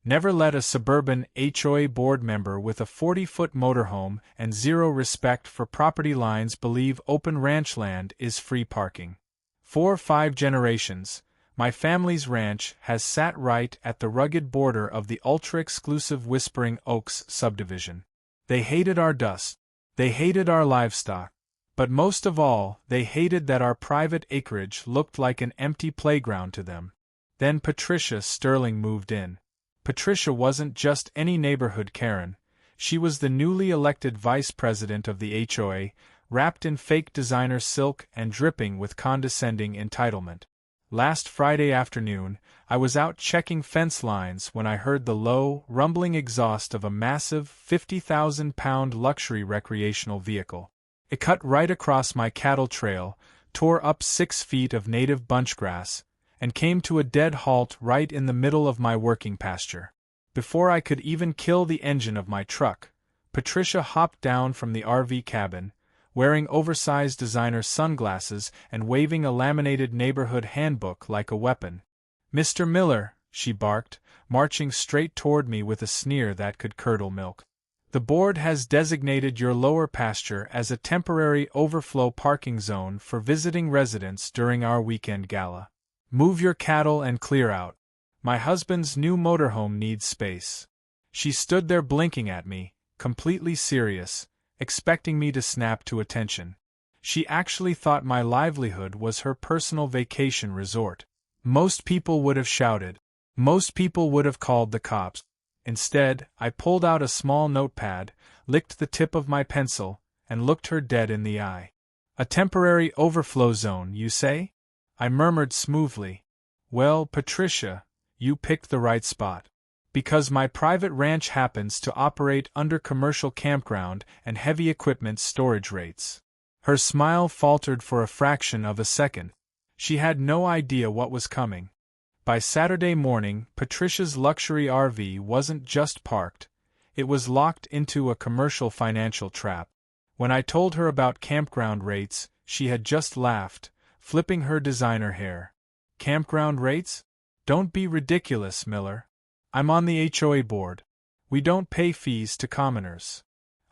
Never let a suburban HOA board member with a 40-foot motorhome and zero respect for property lines believe open ranch land is free parking. 4 or 5 generations, my family's ranch has sat right at the rugged border of the ultra-exclusive Whispering Oaks subdivision. They hated our dust. They hated our livestock. But most of all, they hated that our private acreage looked like an empty playground to them. Then Patricia Sterling moved in. Patricia wasn't just any neighborhood Karen. She was the newly elected vice president of the HOA, wrapped in fake designer silk and dripping with condescending entitlement. Last Friday afternoon, I was out checking fence lines when I heard the low, rumbling exhaust of a massive 50,000-pound luxury recreational vehicle. It cut right across my cattle trail, tore up 6 feet of native bunchgrass, and came to a dead halt right in the middle of my working pasture. Before I could even kill the engine of my truck, Patricia hopped down from the RV cabin, wearing oversized designer sunglasses and waving a laminated neighborhood handbook like a weapon. "Mr. Miller," she barked, marching straight toward me with a sneer that could curdle milk. "The board has designated your lower pasture as a temporary overflow parking zone for visiting residents during our weekend gala. Move your cattle and clear out. My husband's new motorhome needs space." She stood there blinking at me, completely serious, expecting me to snap to attention. She actually thought my livelihood was her personal vacation resort. Most people would have shouted. Most people would have called the cops. Instead, I pulled out a small notepad, licked the tip of my pencil, and looked her dead in the eye. "A temporary overflow zone, you say?" I murmured smoothly. "Well, Patricia, you picked the right spot. Because my private ranch happens to operate under commercial campground and heavy equipment storage rates." Her smile faltered for a fraction of a second. She had no idea what was coming. By Saturday morning, Patricia's luxury RV wasn't just parked, it was locked into a commercial financial trap. When I told her about campground rates, she had just laughed, flipping her designer hair. "Campground rates? Don't be ridiculous, Miller. I'm on the HOA board. We don't pay fees to commoners."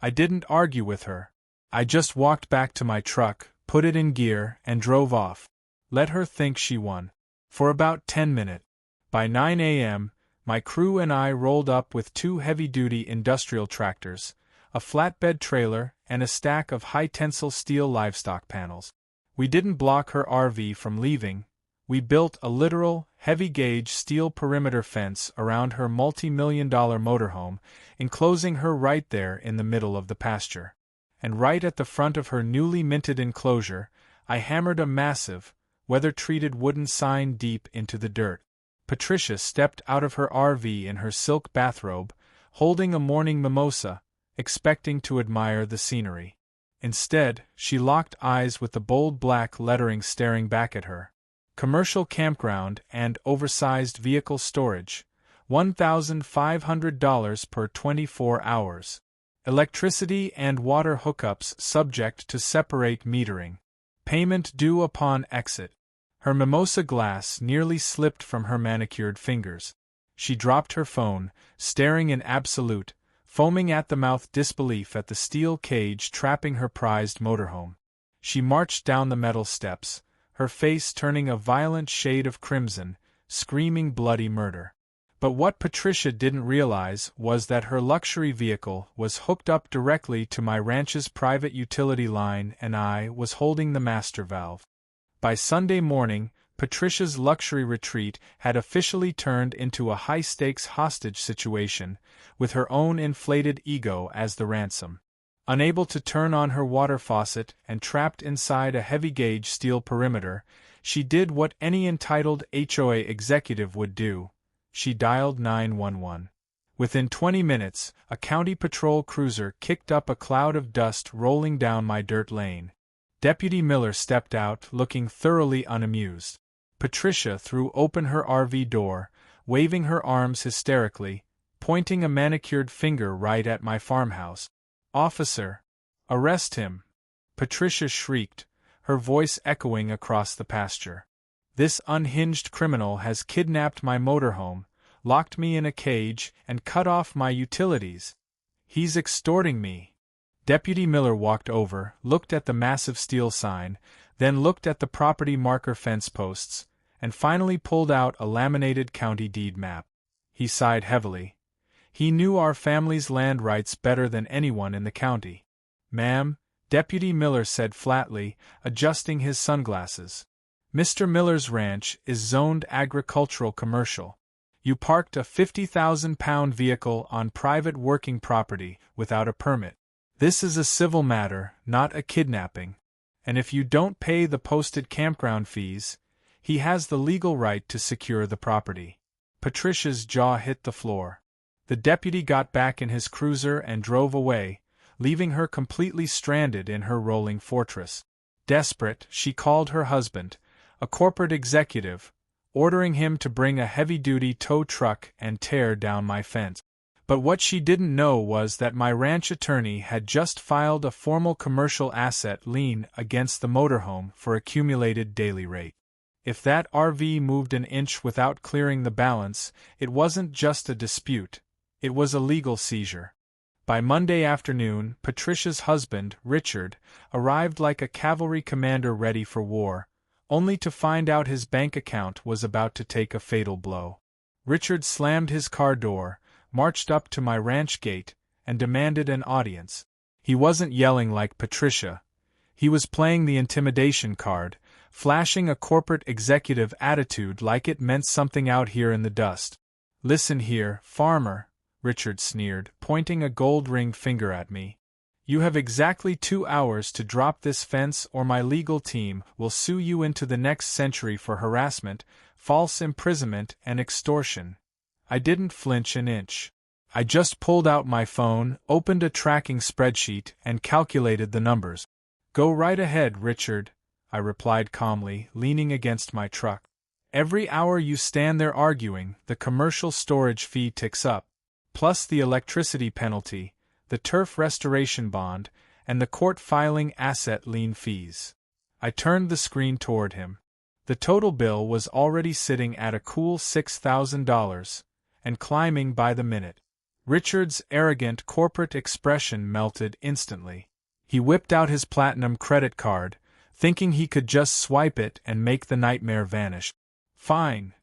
I didn't argue with her. I just walked back to my truck, put it in gear, and drove off. Let her think she won. For about 10 minutes. By 9 a.m., my crew and I rolled up with 2 heavy-duty industrial tractors, a flatbed trailer, and a stack of high-tensile steel livestock panels. We didn't block her RV from leaving. We built a literal, heavy-gauge steel perimeter fence around her multi-million-dollar motorhome, enclosing her right there in the middle of the pasture. And right at the front of her newly minted enclosure, I hammered a massive, weather-treated wooden sign deep into the dirt. Patricia stepped out of her RV in her silk bathrobe, holding a morning mimosa, expecting to admire the scenery. Instead, she locked eyes with the bold black lettering staring back at her. "Commercial campground and oversized vehicle storage, $1,500 per 24 hours. Electricity and water hookups subject to separate metering. Payment due upon exit." Her mimosa glass nearly slipped from her manicured fingers. She dropped her phone, staring in absolute, foaming-at-the-mouth disbelief at the steel cage trapping her prized motorhome. She marched down the metal steps, her face turning a violent shade of crimson, screaming bloody murder. But what Patricia didn't realize was that her luxury vehicle was hooked up directly to my ranch's private utility line and I was holding the master valve. By Sunday morning, Patricia's luxury retreat had officially turned into a high-stakes hostage situation, with her own inflated ego as the ransom. Unable to turn on her water faucet and trapped inside a heavy-gauge steel perimeter, she did what any entitled HOA executive would do. She dialed 911. Within 20 minutes, a county patrol cruiser kicked up a cloud of dust rolling down my dirt lane. Deputy Miller stepped out, looking thoroughly unamused. Patricia threw open her RV door, waving her arms hysterically, pointing a manicured finger right at my farmhouse. "Officer! Arrest him!" Patricia shrieked, her voice echoing across the pasture. "This unhinged criminal has kidnapped my motorhome, locked me in a cage, and cut off my utilities. He's extorting me. Deputy Miller walked over, looked at the massive steel sign, then looked at the property marker fence posts, and finally pulled out a laminated county deed map. He sighed heavily. He knew our family's land rights better than anyone in the county. "Ma'am," Deputy Miller said flatly, adjusting his sunglasses. "Mr. Miller's ranch is zoned agricultural commercial. You parked a 50,000-pound vehicle on private working property without a permit. This is a civil matter, not a kidnapping. And if you don't pay the posted campground fees, he has the legal right to secure the property." Patricia's jaw hit the floor. The deputy got back in his cruiser and drove away, leaving her completely stranded in her rolling fortress. Desperate, she called her husband, a corporate executive, ordering him to bring a heavy-duty tow truck and tear down my fence. But what she didn't know was that my ranch attorney had just filed a formal commercial asset lien against the motorhome for accumulated daily rate. If that RV moved an inch without clearing the balance, it wasn't just a dispute, it was a legal seizure. By Monday afternoon, Patricia's husband, Richard, arrived like a cavalry commander ready for war, only to find out his bank account was about to take a fatal blow. Richard slammed his car door, marched up to my ranch gate, and demanded an audience. He wasn't yelling like Patricia. He was playing the intimidation card, flashing a corporate executive attitude like it meant something out here in the dust. "Listen here, farmer," Richard sneered, pointing a gold-ringed finger at me. "You have exactly 2 hours to drop this fence or my legal team will sue you into the next century for harassment, false imprisonment, and extortion." I didn't flinch an inch. I just pulled out my phone, opened a tracking spreadsheet, and calculated the numbers. "Go right ahead, Richard," I replied calmly, leaning against my truck. "Every hour you stand there arguing, the commercial storage fee ticks up, plus the electricity penalty, the turf restoration bond, and the court filing asset lien fees." I turned the screen toward him. The total bill was already sitting at a cool $6,000, and climbing by the minute. Richard's arrogant corporate expression melted instantly. He whipped out his platinum credit card, thinking he could just swipe it and make the nightmare vanish. "Fine,"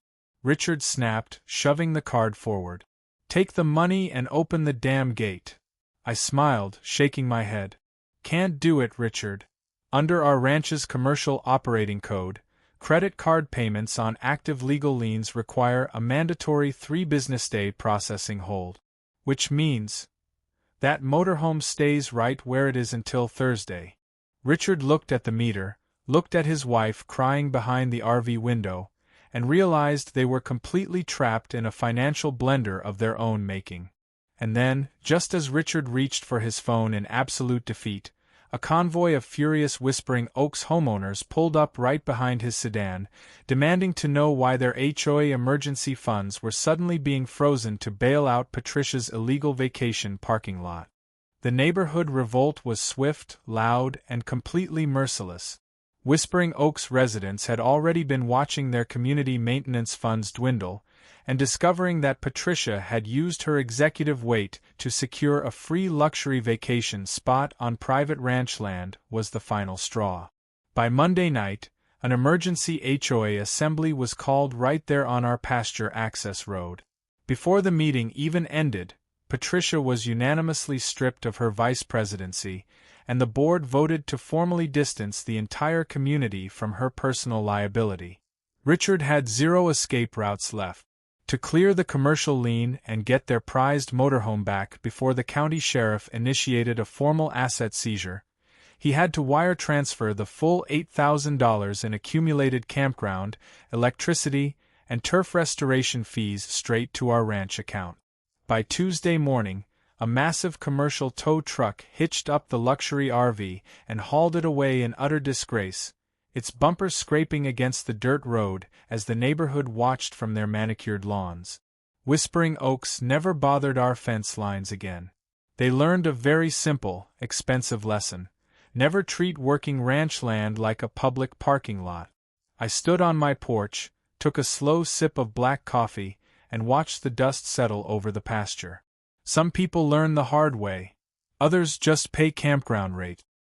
Richard snapped, shoving the card forward. "Take the money and open the damn gate." I smiled, shaking my head. "Can't do it, Richard. Under our ranch's commercial operating code, credit card payments on active legal liens require a mandatory 3-business-day processing hold. Which means that motorhome stays right where it is until Thursday." Richard looked at the meter, looked at his wife crying behind the RV window, and realized they were completely trapped in a financial blender of their own making. And then, just as Richard reached for his phone in absolute defeat, a convoy of furious Whispering Oaks homeowners pulled up right behind his sedan, demanding to know why their HOA emergency funds were suddenly being frozen to bail out Patricia's illegal vacation parking lot. The neighborhood revolt was swift, loud, and completely merciless. Whispering Oaks residents had already been watching their community maintenance funds dwindle, and discovering that Patricia had used her executive weight to secure a free luxury vacation spot on private ranch land was the final straw. By Monday night, an emergency HOA assembly was called right there on our pasture access road. Before the meeting even ended, Patricia was unanimously stripped of her vice presidency, and the board voted to formally distance the entire community from her personal liability. Richard had 0 escape routes left. To clear the commercial lien and get their prized motorhome back before the county sheriff initiated a formal asset seizure, he had to wire transfer the full $8,000 in accumulated campground, electricity, and turf restoration fees straight to our ranch account. By Tuesday morning, a massive commercial tow truck hitched up the luxury RV and hauled it away in utter disgrace, its bumpers scraping against the dirt road as the neighborhood watched from their manicured lawns. Whispering Oaks never bothered our fence lines again. They learned a very simple, expensive lesson: never treat working ranch land like a public parking lot. I stood on my porch, took a slow sip of black coffee, and watch the dust settle over the pasture. Some people learn the hard way. Others just pay campground rate.